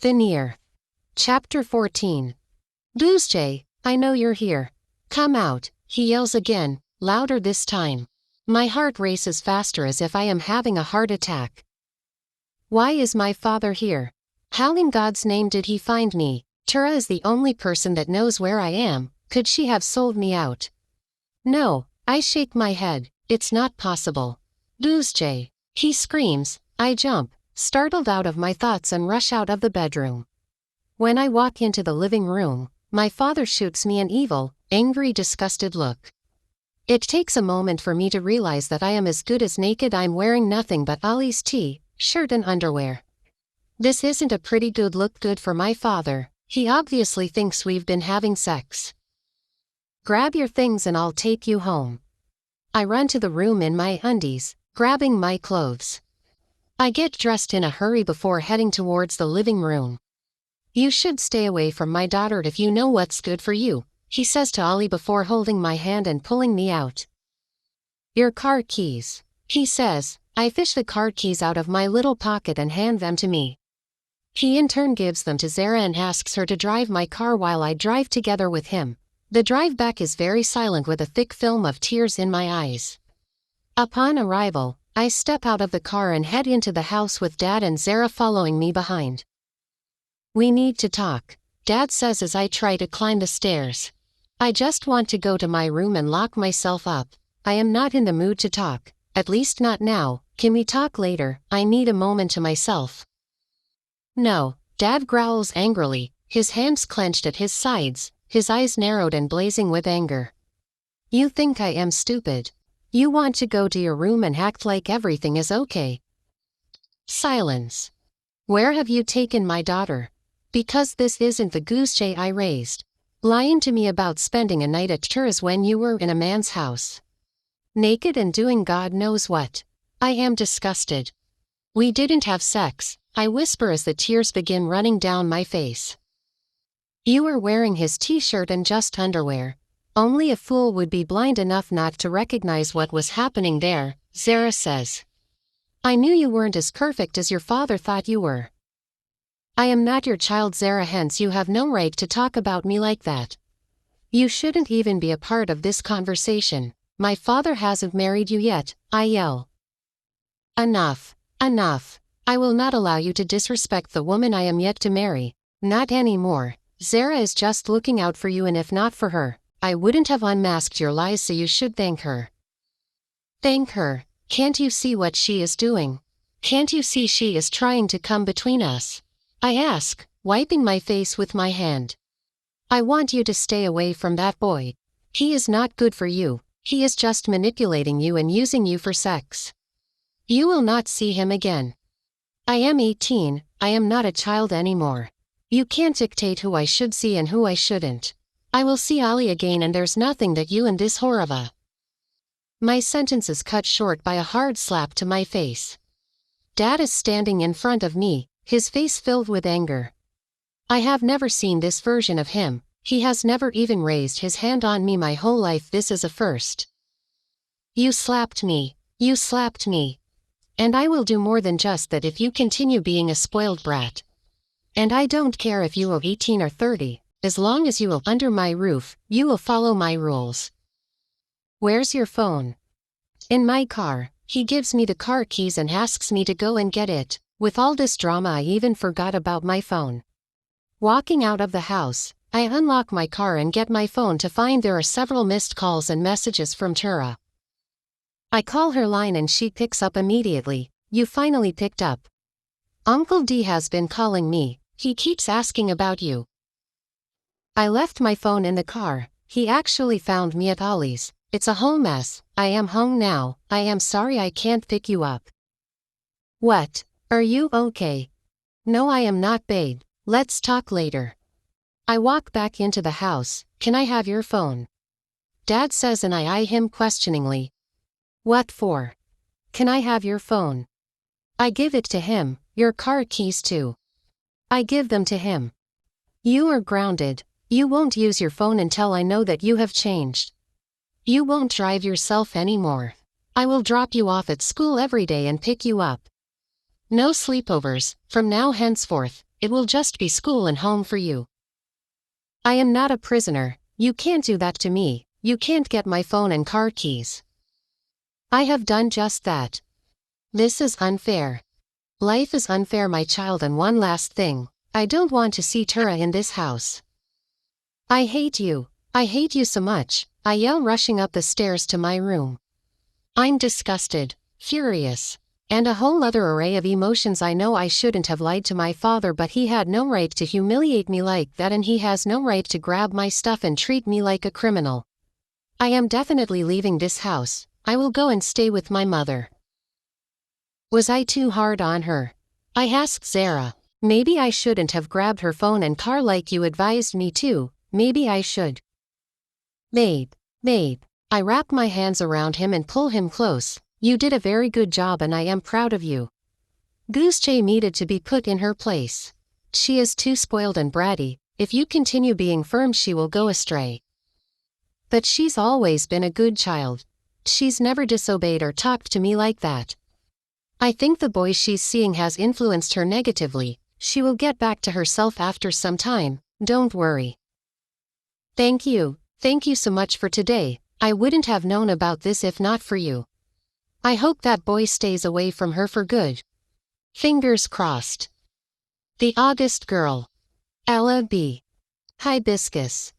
Veneer. Chapter 14. Tuesday, I know you're here. Come out, he yells again, louder this time. My heart races faster as if I am having a heart attack. Why is my father here? How in God's name did he find me? Tura is the only person that knows where I am. Could she have sold me out? No, I shake my head. It's not possible. Tuesday, he screams. I jump, startled out of my thoughts, and rush out of the bedroom. When I walk into the living room, my father shoots me an evil, angry, disgusted look. It takes a moment for me to realize that I am as good as naked. I'm wearing nothing but Ali's t-shirt and underwear. This isn't a pretty good look good for my father. He obviously thinks we've been having sex. Grab your things and I'll take you home. I run to the room in my undies, grabbing my clothes. I get dressed in a hurry before heading towards the living room. You should stay away from my daughter if you know what's good for you, he says to Ali before holding my hand and pulling me out. Your car keys, he says. I fish the car keys out of my little pocket and hand them to me. He in turn gives them to Zara and asks her to drive my car while I drive together with him. The drive back is very silent with a thick film of tears in my eyes. Upon arrival, I step out of the car and head into the house with Dad and Zara following me behind. We need to talk, Dad says as I try to climb the stairs. I just want to go to my room and lock myself up. I am not in the mood to talk, at least not now. Can we talk later? I need a moment to myself. No, Dad growls angrily, his hands clenched at his sides, his eyes narrowed and blazing with anger. You think I am stupid? You want to go to your room and act like everything is okay. Silence. Where have you taken my daughter? Because this isn't the goose I raised. Lying to me about spending a night at Tura's when you were in a man's house. Naked and doing God knows what. I am disgusted. We didn't have sex, I whisper as the tears begin running down my face. You were wearing his t-shirt and just underwear. Only a fool would be blind enough not to recognize what was happening there, Zara says. I knew you weren't as perfect as your father thought you were. I am not your child, Zara, hence you have no right to talk about me like that. You shouldn't even be a part of this conversation. My father hasn't married you yet, I yell. Enough. Enough. I will not allow you to disrespect the woman I am yet to marry. Not anymore. Zara is just looking out for you, and if not for her, I wouldn't have unmasked your lies, so you should thank her. Thank her? Can't you see what she is doing? Can't you see she is trying to come between us? I ask, wiping my face with my hand. I want you to stay away from that boy. He is not good for you. He is just manipulating you and using you for sex. You will not see him again. I am 18, I am not a child anymore. You can't dictate who I should see and who I shouldn't. I will see Ali again, and there's nothing that you and this whore of a... My sentence is cut short by a hard slap to my face. Dad is standing in front of me, his face filled with anger. I have never seen this version of him. He has never even raised his hand on me my whole life. This is a first. You slapped me. You slapped me. And I will do more than just that if you continue being a spoiled brat. And I don't care if you are 18 or 30, as long as you will under my roof, you will follow my rules. Where's your phone? In my car. He gives me the car keys and asks me to go and get it. With all this drama, I even forgot about my phone. Walking out of the house, I unlock my car and get my phone to find there are several missed calls and messages from Tura. I call her line and she picks up immediately. You finally picked up. Uncle D has been calling me. He keeps asking about you. I left my phone in the car. He actually found me at Ali's. It's a whole mess. I am home now. I am sorry I can't pick you up. What? Are you okay? No, I am not, babe. Let's talk later. I walk back into the house. Can I have your phone? Dad says, and I eye him questioningly. What for? Can I have your phone? I give it to him. Your car keys too. I give them to him. You are grounded. You won't use your phone until I know that you have changed. You won't drive yourself anymore. I will drop you off at school every day and pick you up. No sleepovers, from now henceforth, it will just be school and home for you. I am not a prisoner, you can't do that to me, you can't get my phone and car keys. I have done just that. This is unfair. Life is unfair, my child, and one last thing, I don't want to see Tura in this house. I hate you so much, I yell, rushing up the stairs to my room. I'm disgusted, furious, and a whole other array of emotions. I know I shouldn't have lied to my father, but he had no right to humiliate me like that, and he has no right to grab my stuff and treat me like a criminal. I am definitely leaving this house. I will go and stay with my mother. Was I too hard on her? I asked Zara. Maybe I shouldn't have grabbed her phone and car like you advised me to, maybe I should. Babe. I wrap my hands around him and pull him close. You did a very good job and I am proud of you. Goose needed to be put in her place. She is too spoiled and bratty, if you continue being firm she will go astray. But she's always been a good child. She's never disobeyed or talked to me like that. I think the boy she's seeing has influenced her negatively. She will get back to herself after some time, don't worry. Thank you so much for today. I wouldn't have known about this if not for you. I hope that boy stays away from her for good. Fingers crossed. The August Girl. Ella B. Hibiscus.